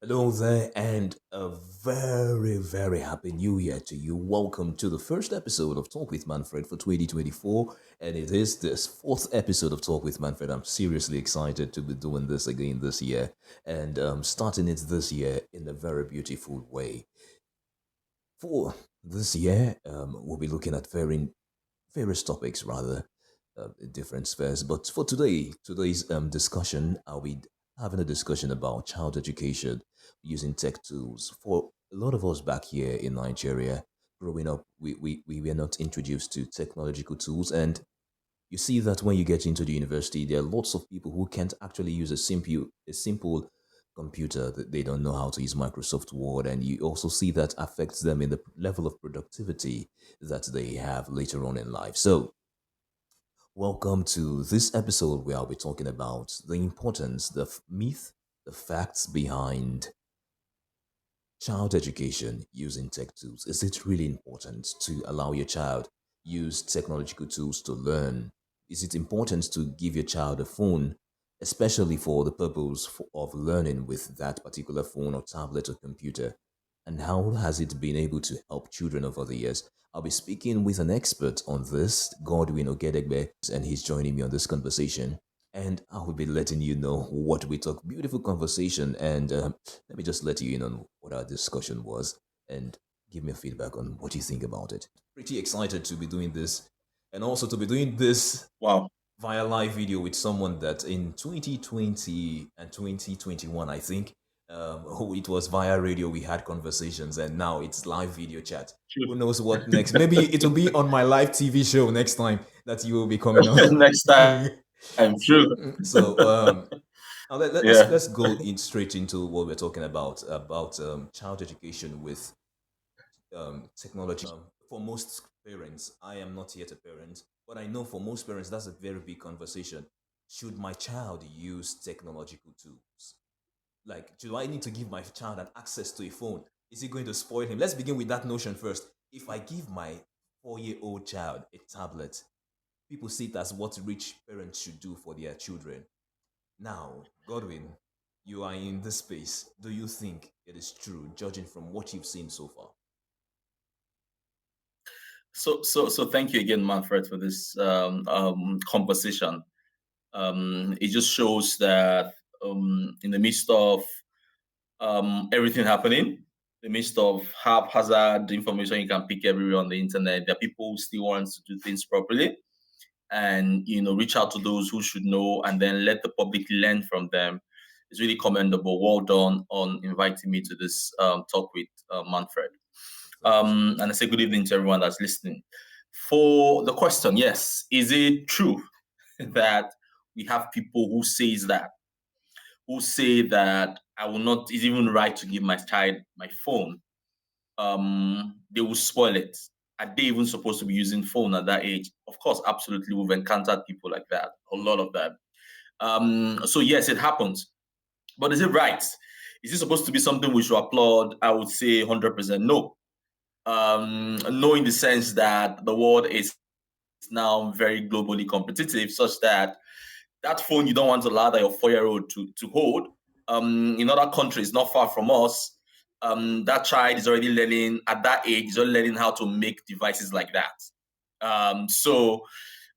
Hello there, and a very, very happy new year to you. Welcome to the first episode of Talk with Manfred for 2024. And it is this fourth episode of Talk with Manfred. I'm seriously excited to be doing this again this year and starting it this year in a very beautiful way. For this year, we'll be looking at various topics, rather, in different spheres. But for today's discussion, I'll be having a discussion about child education using tech tools. For a lot of us back here in Nigeria, growing up, we were not introduced to technological tools. And you see that when you get into the university, there are lots of people who can't actually use a simple computer, that they don't know how to use Microsoft Word, and you also see that affects them in the level of productivity that they have later on in life. So welcome to this episode where I'll be talking about the importance, myth, the facts behind child education using tech tools. Is it really important to allow your child use technological tools to learn? Is it important to give your child a phone, especially for the purpose of learning with that particular phone or tablet or computer? And how has it been able to help children over the years? I'll be speaking with an expert on this, Godwin Ogedegbe, and he's joining me on this conversation. And I will be letting you know what we talk. Beautiful conversation, and let me just let you in on what our discussion was, and give me a feedback on what you think about it. Pretty excited to be doing this, and also to be doing this Wow. via live video with someone that in 2020 and 2021, I think, it was via radio we had conversations, and now it's live video chat. Who True. knows what next? Maybe it will be on my live TV show next time that you will be coming on. Next time, true. So Yeah. let's go in straight into what we're talking about child education with technology. For most parents, I am not yet a parent, but I know for most parents that's a very big conversation. Should my child use technological tools? Like, do I need to give my child an access to a phone? Is it going to spoil him? Let's begin with that notion first. If I give my 4-year-old child a tablet, people see it as what rich parents should do for their children. Now, Godwin, you are in this space. Do you think it is true, judging from what you've seen so far? So thank you again, Manfred, for this conversation. It just shows that in the midst of everything happening, in the midst of haphazard information you can pick everywhere on the internet, there are people who still want to do things properly and reach out to those who should know and then let the public learn from them. It's really commendable. Well done on inviting me to this talk with Manfred. Thank you so much. And I say good evening to everyone that's listening. For the question, yes, is it true that we have people who say that I will not, it's even right to give my child my phone? They will spoil it. Are they even supposed to be using phone at that age? Of course, absolutely. We've encountered people like that, a lot of them. So yes, it happens. But is it right? Is it supposed to be something we should applaud? I would say 100% no. No, in the sense that the world is now very globally competitive, such that phone you don't want to allow that your 4-year-old to hold. In other countries, not far from us, that child is already learning at that age, is already learning how to make devices like that. So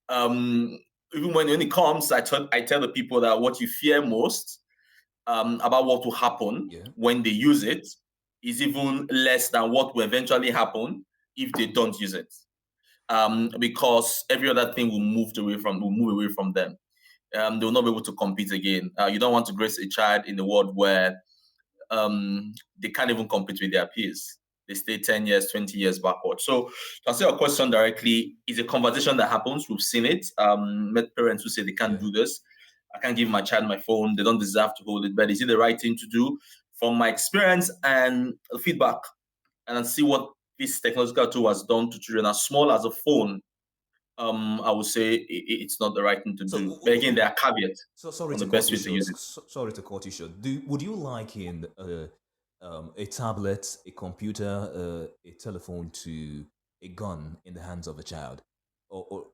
um, even when it comes, I tell the people that what you fear most about what will happen Yeah. when they use it is even less than what will eventually happen if they don't use it. Because every other thing will move away from them. They will not be able to compete again. You don't want to grace a child in a world where they can't even compete with their peers. They stay 10 years, 20 years backward. So to answer your question directly, it's a conversation that happens. We've seen it. Met parents who say they can't Yeah. do this. I can't give my child my phone. They don't deserve to hold it. But is it the right thing to do? From my experience and feedback, and see what this technological tool has done to children as small as a phone, I would say it's not the right thing to So, do. But again, there are caveats so sorry on to the cut best you way to short. use it. Sorry to cut you short. Would you liken a tablet, a computer, a telephone to a gun in the hands of a child, or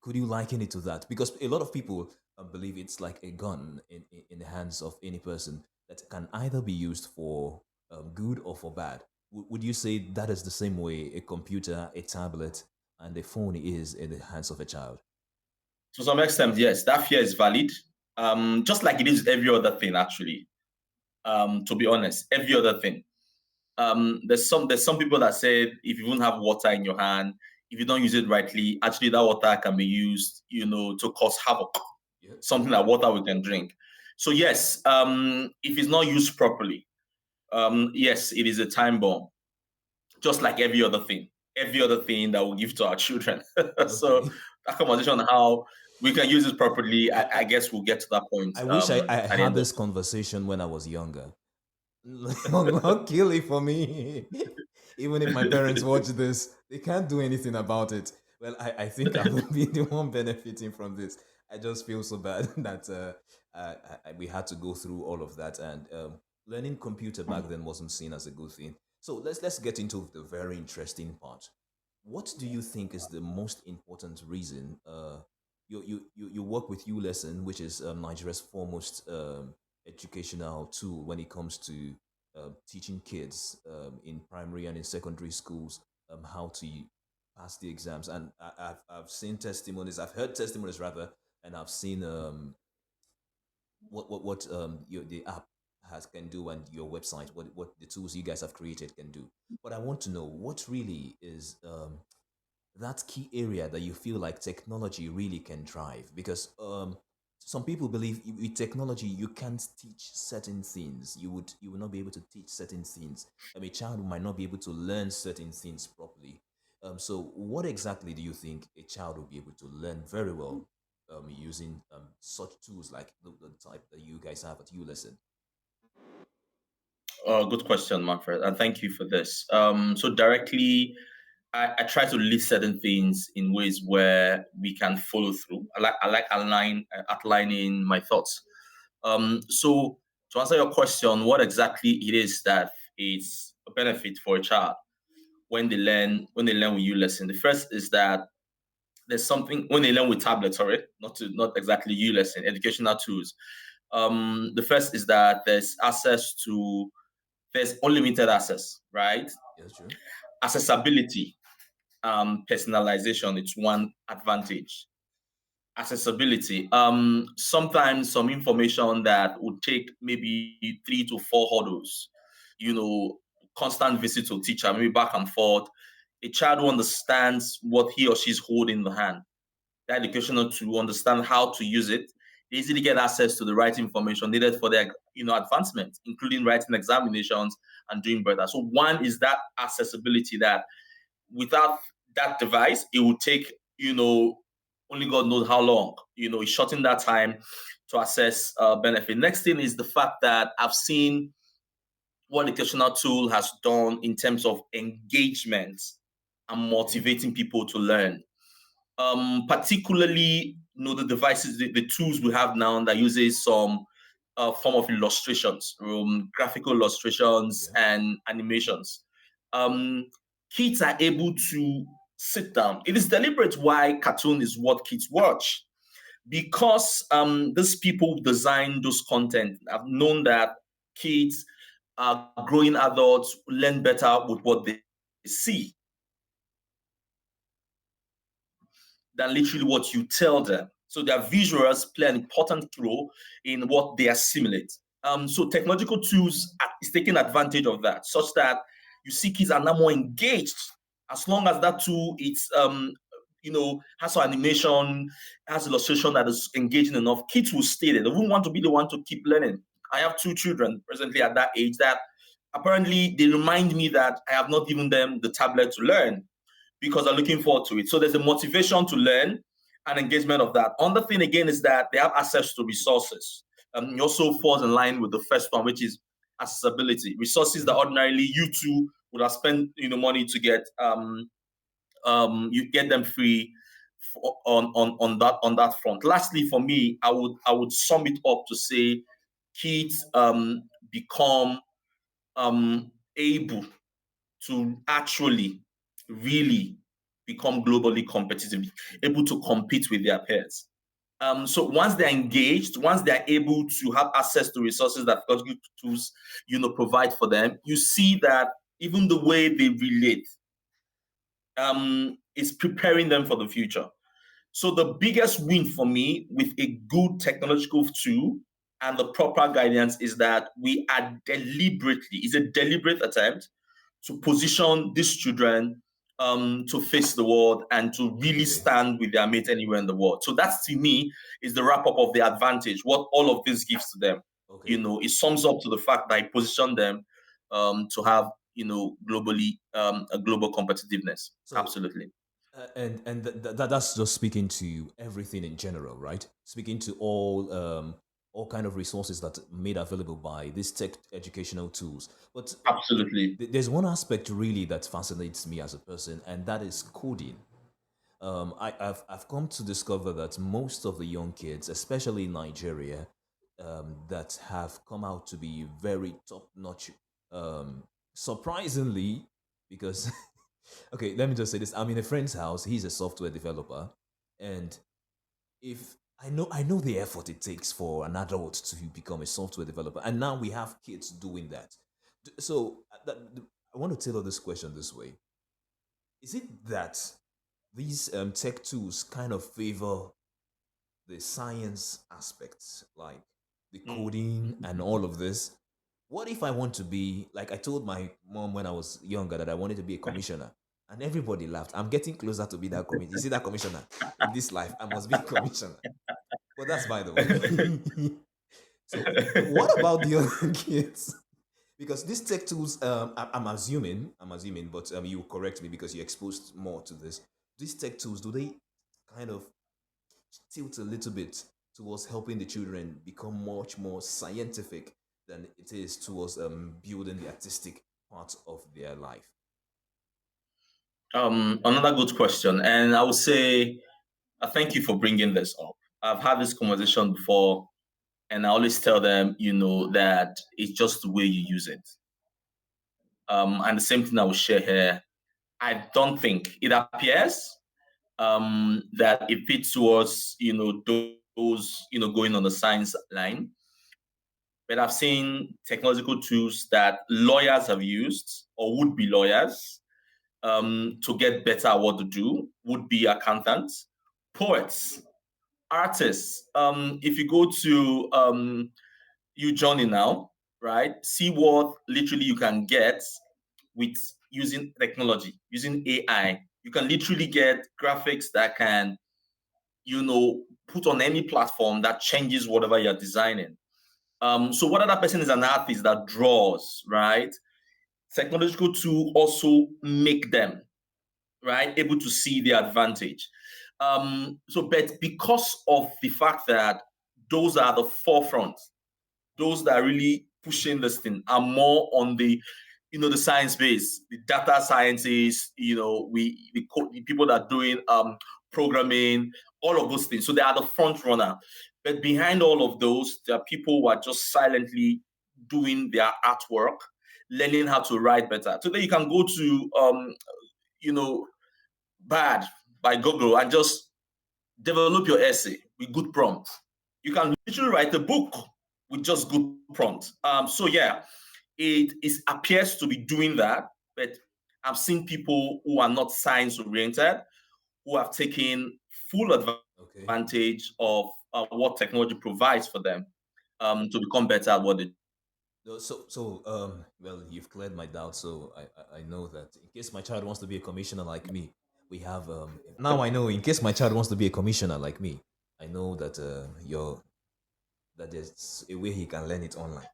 could you liken it to that? Because a lot of people believe it's like a gun in the hands of any person. that can either be used for good or for bad. Would you say that is the same way a computer, a tablet, and a phone is in the hands of a child? To some extent, yes, that fear is valid. Just like it is every other thing, actually. To be honest, every other thing. There's some people that said if you don't have water in your hand, if you don't use it rightly, actually that water can be used, to cause havoc. Yeah, Something true. like water we can drink. So yes, if it's not used properly, yes, it is a time bomb, just like every other thing that we give to our children. So Okay. that conversation on how we can use it properly, I, I guess we'll get to that point I wish I at the had end of this conversation when I was younger. Luckily for me, even if my parents watch this, they can't do anything about it. Well, I think I will be the one benefiting from this. I just feel so bad that we had to go through all of that, and learning computer back then wasn't seen as a good thing. So let's get into the very interesting part. What do you think is the most important reason? You work with ULesson, which is Nigeria's foremost educational tool when it comes to teaching kids in primary and in secondary schools how to pass the exams. And I've seen testimonies, I've heard testimonies rather, and I've seen what the app has can do and your website, what the tools you guys have created can do. But I want to know what really is that key area that you feel like technology really can drive, because some people believe with technology you can't teach certain things. You will not be able to teach certain things. A child might not be able to learn certain things properly. So what exactly do you think a child will be able to learn very well using such tools like the type that you guys have at ULesson? Good question, Manfred, and thank you for this. So directly, I try to list certain things in ways where we can follow through. I like outlining my thoughts. So to answer your question, what exactly it is that is a benefit for a child when they learn with you lesson. The first is that there's something when they learn with tablets, sorry, not exactly you lesson, educational tools. The first is that there's unlimited access, right? Yes, true. Accessibility, personalization, it's one advantage. Accessibility. Sometimes some information that would take maybe 3 to 4 hurdles, you know, constant visit to teacher, maybe back and forth. A child who understands what he or she's holding in the hand, that educational to understand how to use it, they easily get access to the right information needed for their advancement, including writing examinations and doing better. So one is that accessibility that without that device, it would take, only God knows how long. It's shortening that time to assess benefit. Next thing is the fact that I've seen what educational tool has done in terms of engagement and Okay. motivating people to learn. Particularly, the devices, the tools we have now that uses some form of illustrations, graphical illustrations Yeah. and animations. Um, Kids are able to sit down. It is deliberate why cartoon is what kids watch, because these people design those content have known that kids are growing adults learn better with what they see than literally what you tell them. So their visuals play an important role in what they assimilate. So technological tools is taking advantage of that, such that you see kids are now more engaged. As long as that tool has some animation, has illustration that is engaging enough, kids will stay there. They won't want to be the one to keep learning. I have 2 children presently at that age that apparently they remind me that I have not given them the tablet to learn because they're looking forward to it. So there's a motivation to learn and engagement of that. Another thing again is that they have access to resources. It also falls in line with the first one, which is accessibility. Resources that Okay. ordinarily you too would have spent money to get. You get them free on that front. Lastly, for me, I would sum it up to say kids become able to actually really become globally competitive, able to compete with their peers. So once they're engaged, once they're able to have access to resources that technological tools, provide for them, you see that even the way they relate is preparing them for the future. So the biggest win for me with a good technological tool and the proper guidance is that we are deliberately, it's a deliberate attempt to position these children to face the world and to really Okay. stand with their mate anywhere in the world. So that's to me is the wrap up of the advantage, what all of this gives to them. Okay. It sums up to the fact that I position them to have, globally a global competitiveness. So Absolutely. that's just speaking to everything in general, right? Speaking to all kind of resources that are made available by these tech educational tools. But Absolutely. there's one aspect really that fascinates me as a person, and that is coding. I've come to discover that most of the young kids, especially in Nigeria, that have come out to be very top notch. Surprisingly, because okay, let me just say this: I'm in a friend's house. He's a software developer, and if I know the effort it takes for an adult to become a software developer, and now we have kids doing that. So I want to tailor this question this way: is it that these tech tools kind of favor the science aspects, like the Mm. coding and all of this? What if I want to be like I told my mom when I was younger that I wanted to be a commissioner, and everybody laughed. I'm getting closer to be that commissioner. You see that commissioner in this life, I must be a commissioner. But that's by the way. So what about the other kids? Because these tech tools, I'm assuming, but you correct me because you exposed more to this. These tech tools, do they kind of tilt a little bit towards helping the children become much more scientific than it is towards building the artistic part of their life? Another good question, and I would say thank you for bringing this up. I've had this conversation before, and I always tell them, that it's just the way you use it. And the same thing I will share here. I don't think it appears that it fits towards those going on the science line. But I've seen technological tools that lawyers have used or would be lawyers to get better at what to do, would be accountants, poets, artists. If you go to you Johnny now, right? See what literally you can get with using technology, using AI. You can literally get graphics that can, put on any platform that changes whatever you're designing. So what other person is an artist that draws, right? Technological tool also make them right able to see the advantage. But because of the fact that those are the forefront, those that are really pushing this thing are more on the science base, the data scientists, the people that are doing programming, all of those things. So they are the front runner. But behind all of those, there are people who are just silently doing their artwork, learning how to write better. Today you can go to you know, Bad by Google and just develop your essay with good prompt. You can literally write a book with just good prompt. So yeah, it appears to be doing that, but I've seen people who are not science oriented who have taken full Okay. advantage of what technology provides for them to become better at what they do. Well, you've cleared my doubt. So I know that in case my child wants to be a commissioner like me, we have now I know in case my child wants to be a commissioner like me, I know that that there's a way he can learn it online.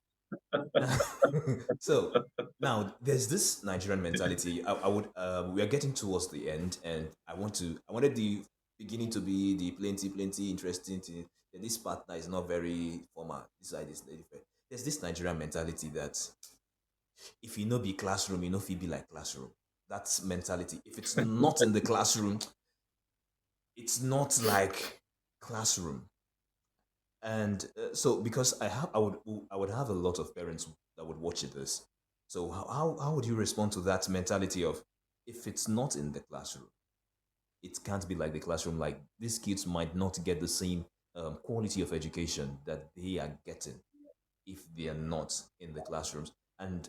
So now there's this Nigerian mentality. I would we are getting towards the end, and I wanted the beginning to be the plenty interesting thing. Then this part that is not very formal. This side is different. There's this Nigerian mentality that if you know be classroom, you know if you be like classroom. That's mentality. If it's not in the classroom, it's not like classroom. And so because I would have a lot of parents that would watch this. So how would you respond to that mentality of if it's not in the classroom, it can't be like the classroom. Like these kids might not get the same quality of education that they are getting if they are not in the classrooms. And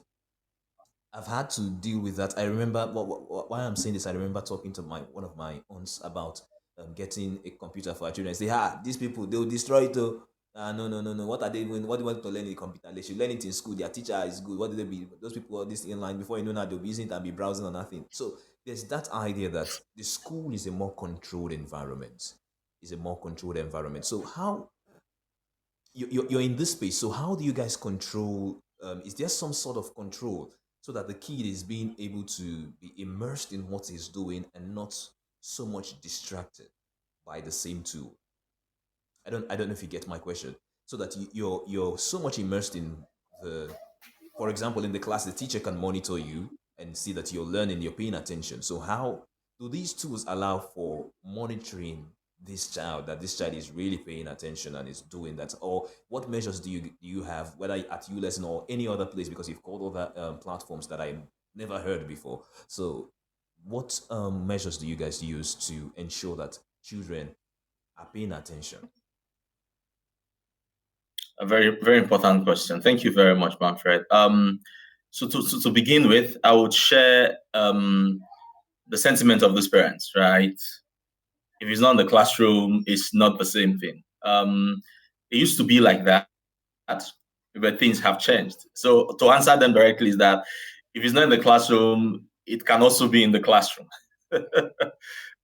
I've had to deal with that. I remember why I'm saying this. I remember talking to my one of my aunts about getting a computer for our children. I say, these people they'll destroy it. Though. No, no, no, no. What are they doing? What do you want to learn in the computer? They should learn it in school. Their teacher is good. What do they be? Those people are this inline before you know that they'll be using it and be browsing or nothing. So there's that idea that the school is a more controlled environment. Is a more controlled environment. So how you're in this space. So how do you guys control? Is there some sort of control so that the kid is being able to be immersed in what he's doing and not so much distracted by the same tool? I don't know if you get my question. So that you're so much immersed in the, for example, in the class, the teacher can monitor you and see that you're learning, you're paying attention. So how do these tools allow for monitoring this child, that this child is really paying attention and is doing that? Or what measures do you have, whether at ULesson or any other place, because you've called other platforms that I never heard before. So what measures do you guys use to ensure that children are paying attention? A very, very important question. Thank you very much, Manfred. So to begin with, I would share the sentiment of these parents, right? If it's not in the classroom, it's not the same thing. It used to be like that, but things have changed. So to answer them directly is that if it's not in the classroom, it can also be in the classroom.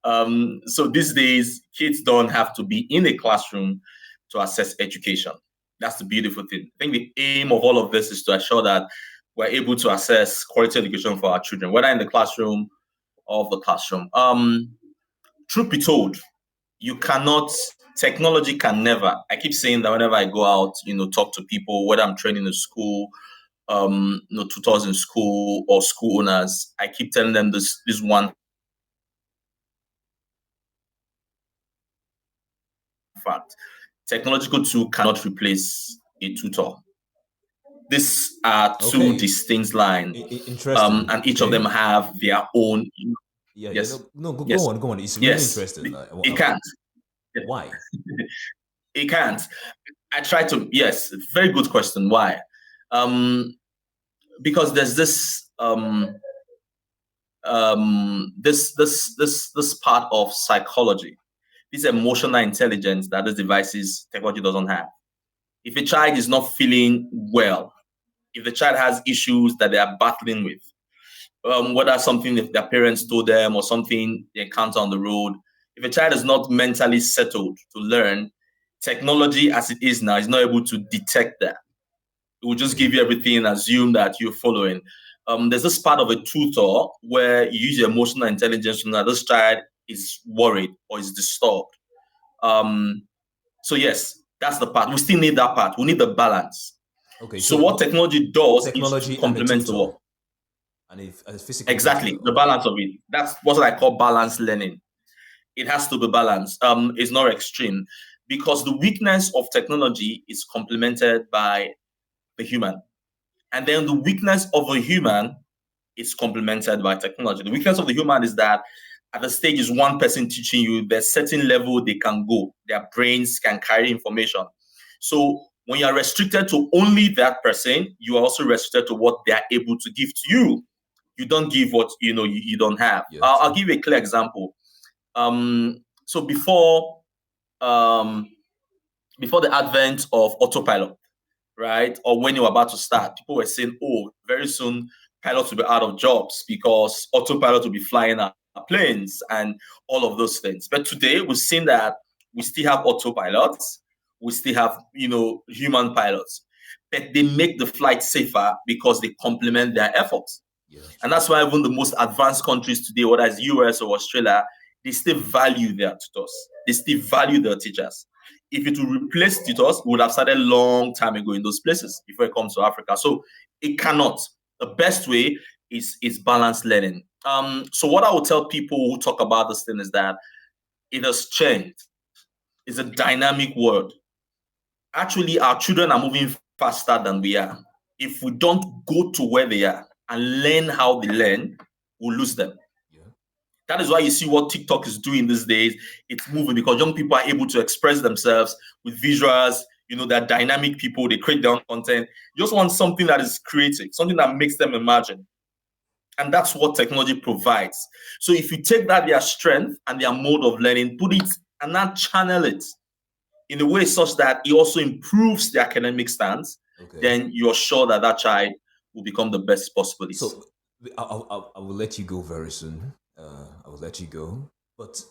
So these days, kids don't have to be in a classroom to access education. That's the beautiful thing. I think the aim of all of this is to ensure that we're able to access quality education for our children, whether in the classroom or off the classroom. Truth be told, you cannot, technology can never, I keep saying that whenever I go out, talk to people, whether I'm training in school, tutors in school or school owners, I keep telling them this one fact. Technological tool cannot replace a tutor. These are two Okay, distinct lines, interesting. and each of them Okay. have their own. Yeah, yeah, Yes, no, no, yes, go on. It's really yes. interesting. It can't. Why? It can't. I try to. Yes, very good question. Why? Um, because there's this part of psychology, this emotional intelligence that this devices technology doesn't have. If a child is not feeling well, if the child has issues that they are battling with, whether something if their parents told them or something they encounter on the road, if a child is not mentally settled to learn, technology as it is now is not able to detect that. It will just Okay. give you everything and assume that you're following. There's this part of a tutor where you use your emotional intelligence to know that this child is worried or is disturbed. Um, so yes, that's the part. We still need that part. We need the balance. Okay, So so what technology does is to technology and a complement the tutor work. and a physical teacher. Exactly, the Okay. balance of it. That's what I call balanced learning. It has to be balanced. It's not extreme because the weakness of technology is complemented by the human. And then the weakness of a human is complemented by technology. The weakness of the human is that at the stage is one person teaching you, there's certain level they can go. Their brains can carry information. So when you're restricted to only that person, you are also restricted to what they are able to give to you. You don't give what you don't have. Yeah, I'll true. give you a clear example. So um, before the advent of autopilot, right? Or when you were about to start, people were saying, oh, very soon pilots will be out of jobs because autopilot will be flying our planes and all of those things. But today we've seen that we still have autopilots, we still have, human pilots, but they make the flight safer because they complement their efforts. Yeah, And true. that's why even the most advanced countries today, whether it's US or Australia, they still value their tutors. They still value their teachers. If it will replace tutors, we would have started a long time ago in those places before it comes to Africa. So it cannot. The best way is balanced learning. So what I would tell people who talk about this thing is that it has changed. It's a dynamic world. Actually, our children are moving faster than we are. If we don't go to where they are and learn how they learn, we'll lose them. Yeah. That is why you see what TikTok is doing these days. It's moving because young people are able to express themselves with visuals. They're dynamic people. They create their own content. You just want something that is creative, something that makes them imagine. And that's what technology provides. So if you take that, their strength and their mode of learning, put it and now channel it in a way such that it also improves the academic stance, then you're sure that that child will become the best possible. So I will let you go very soon. I will let you go. But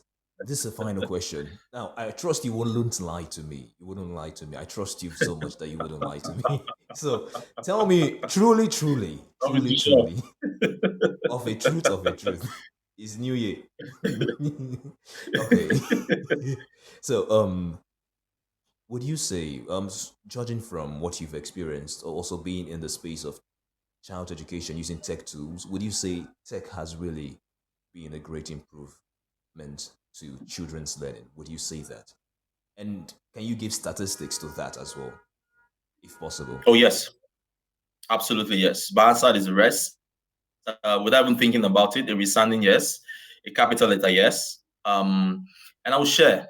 this is a final question. Now, I trust you wouldn't lie to me. You wouldn't lie to me. I trust you so much that you wouldn't lie to me. So tell me, truly, truly, truly, truly, of a truth, it's New Year. Okay. So, would you say, judging from what you've experienced, or also being in the space of child education using tech tools, would you say tech has really been a great improvement to children's learning? Would you say that? And can you give statistics to that as well, if possible? Oh, yes. Absolutely, yes. My answer is yes. Without even thinking about it, a resounding yes, a capital letter yes. And I will share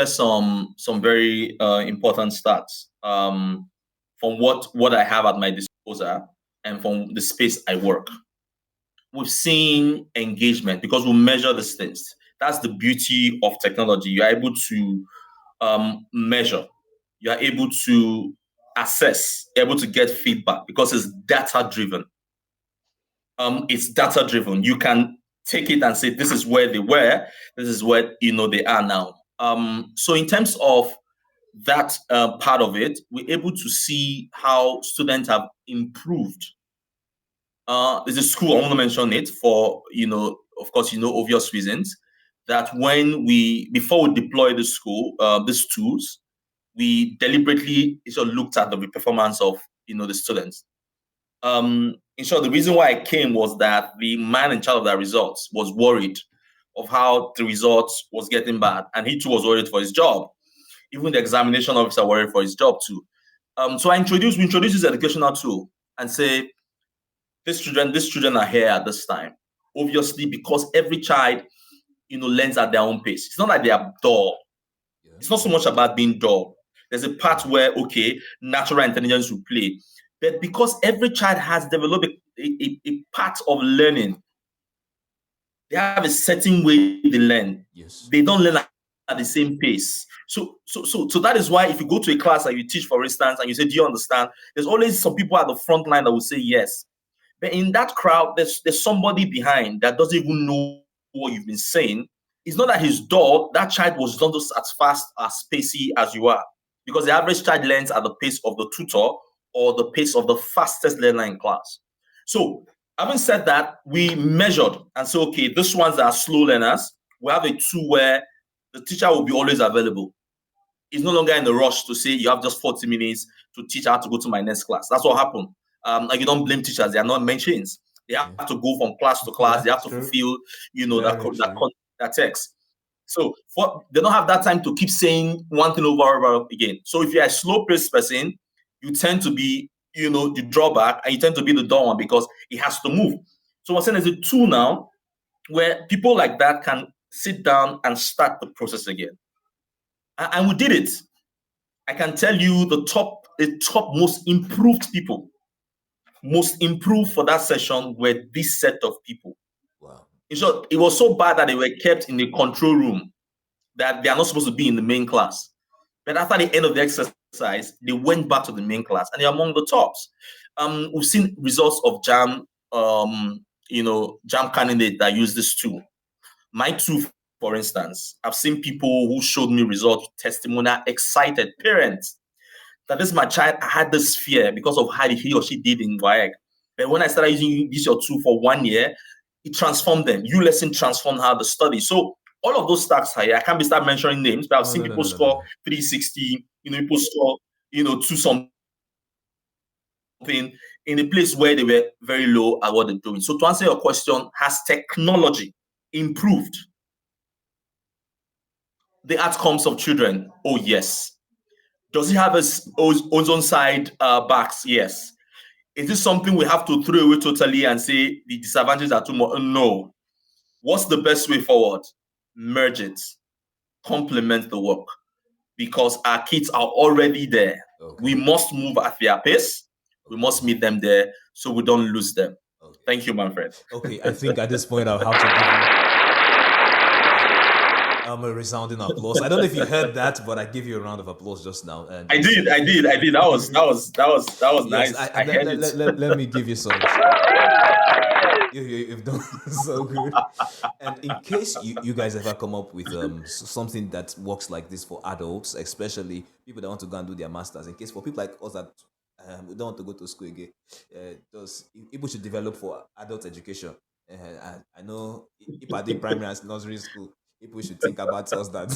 some very important stats from what I have at my disposal and from the space I work. We've seen engagement because we measure these things. That's the beauty of technology. You're able to measure. You are able to assess, able to get feedback because it's data driven. It's data driven. You can take it and say, this is where they were, this is where they are now. So in terms of that part of it, we're able to see how students have improved. There's a school, I want to mention it for, of course, obvious reasons, that before we deploy the school, these tools, we deliberately looked at the performance of, the students. In short, the reason why I came was that the man in charge of the results was worried of how the results was getting bad, and he too was worried for his job. Even the examination officer worried for his job too. So we introduced this educational tool and say, these children are here at this time. Obviously, because every child, learns at their own pace. It's not like they are dull. Yeah. It's not so much about being dull. There's a part where, okay, natural intelligence will play. But because every child has developed a part of learning, they have a certain way they learn. Yes. They don't learn at the same pace. So that is why if you go to a class and you teach, for instance, and you say, do you understand? There's always some people at the front line that will say yes. But in that crowd, there's somebody behind that doesn't even know what you've been saying. It's not that he's dull. That child was not just as fast, as pacey as you are. Because the average child learns at the pace of the tutor or the pace of the fastest learner in class. So, having said that, we measured and said, okay, these ones that are slow learners, we have a tool where the teacher will be always available. He's no longer in a rush to say, you have just 40 minutes to teach how to go to my next class. That's what happened. Like, you don't blame teachers. They are not machines. They have to go from class to class. They have to fulfill, that text. So they don't have that time to keep saying one thing over and over again. So if you're a slow-paced person, you tend to be, the drawback, and you tend to be the dull one because it has to move. So I'm saying there's a tool now where people like that can sit down and start the process again. And we did it. I can tell you the top most improved people, most improved for that session were this set of people. Wow. In short, it was so bad that they were kept in the control room, that they are not supposed to be in the main class. But after the end of the exercise, they went back to the main class and they're among the tops. We've seen results of JAM, JAM candidates that use this tool. My tool, for instance, I've seen people who showed me results, testimonial, excited parents that this my child, I had this fear because of how he or she did in WAEC. But when I started using this your tool for 1 year, it transformed them. ULesson transformed how they study. So all of those stats here, I can't be start mentioning names, but I've seen people score 360, people score, 2 something in a place where they were very low at what they're doing. So to answer your question, has technology improved the outcomes of children? Oh, yes. Does it have its own side backs? Yes. Is this something we have to throw away totally and say the disadvantages are too much? No. What's the best way forward? Merge it, complement the work, because our kids are already there. We Okay. must move at their pace. We Okay. must meet them there so we don't lose them. Okay. Thank you, Manfred. Okay. I think at this point I'll have to give you a resounding applause. I don't know if you heard that, but I give you a round of applause just now. And I it's did, I did, I did. That was yes, nice. I let, heard let, it. let me give you some. You've done so good. And in case you guys ever come up with something that works like this for adults, especially people that want to go and do their masters, in case for people like us that we don't want to go to school again, just people should develop for adult education. I know if I did primary and nursery school, people should think about us that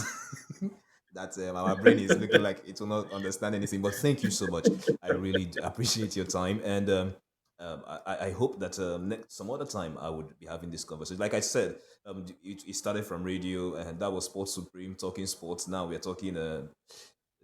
that our brain is looking like it will not understand anything. But thank you so much. I really appreciate your time, and I hope that some other time I would be having this conversation. Like I said, it started from radio, and that was Sports Supreme talking sports. Now we're talking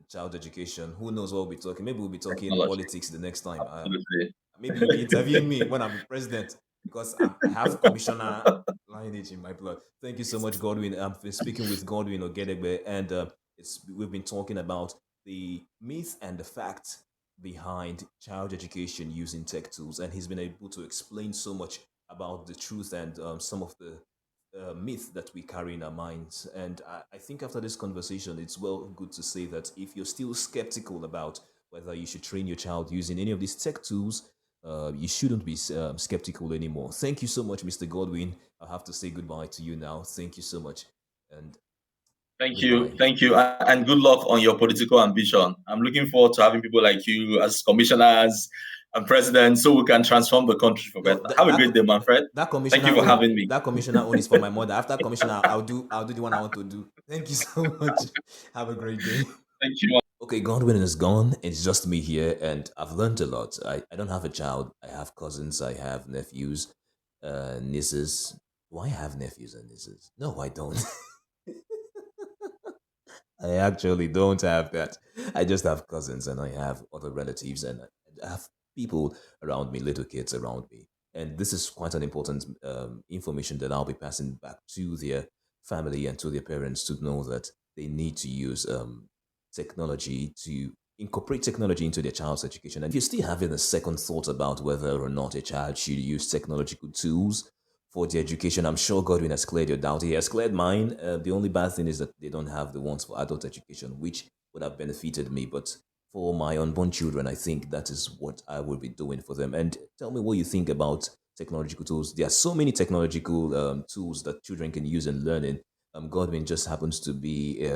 child education. Who knows what we'll be talking? Maybe we'll be talking Technology. politics the next time. Absolutely. Maybe you'll be interviewing me when I'm president because I have commissioner lineage in my blood. Thank you so much, Godwin. I'm speaking with Godwin Ogedegbe, and we've been talking about the myth and the fact behind child education using tech tools, and he's been able to explain so much about the truth and some of the myth that we carry in our minds. And I think after this conversation, it's well good to say that if you're still skeptical about whether you should train your child using any of these tech tools, you shouldn't be skeptical anymore. Thank you so much, Mr. Godwin. I have to say goodbye to you now. Thank you so much, and Thank you. goodbye. Thank you. And good luck on your political ambition. I'm looking forward to having people like you as commissioners and presidents so we can transform the country for better. No, Have a great day, Manfred. that Thank commissioner you for own having me. that commissioner own is for my mother. After commissioner, I'll do the one I want to do. Thank you so much. Have a great day. Thank you. Okay, Godwin is gone. It's just me here, and I've learned a lot. I don't have a child. I have cousins. I have nephews, nieces. Do I have nephews and nieces? No, I don't. I actually don't have that. I just have cousins and I have other relatives and I have people around me, little kids around me. And this is quite an important information that I'll be passing back to their family and to their parents to know that they need to use technology to incorporate technology into their child's education. And if you're still having a second thought about whether or not a child should use technological tools for the education. I'm sure Godwin has cleared your doubt. He has cleared mine. The only bad thing is that they don't have the ones for adult education, which would have benefited me. But for my unborn children, I think that is what I will be doing for them. And tell me what you think about technological tools. There are so many technological tools that children can use in learning. Godwin just happens to be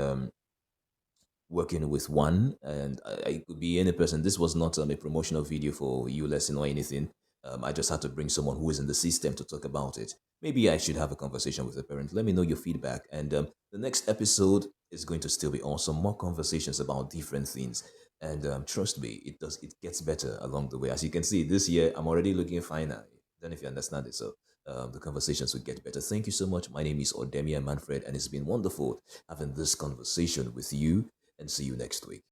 working with one, and I could be any person. This was not a promotional video for ULesson or anything. I just had to bring someone who is in the system to talk about it. Maybe I should have a conversation with the parent. Let me know your feedback. And the next episode is going to still be awesome. More conversations about different things. And trust me, it gets better along the way. As you can see, this year I'm already looking fine. I don't know if you understand it. So the conversations will get better. Thank you so much. My name is Odemia Manfred, and it's been wonderful having this conversation with you, and see you next week.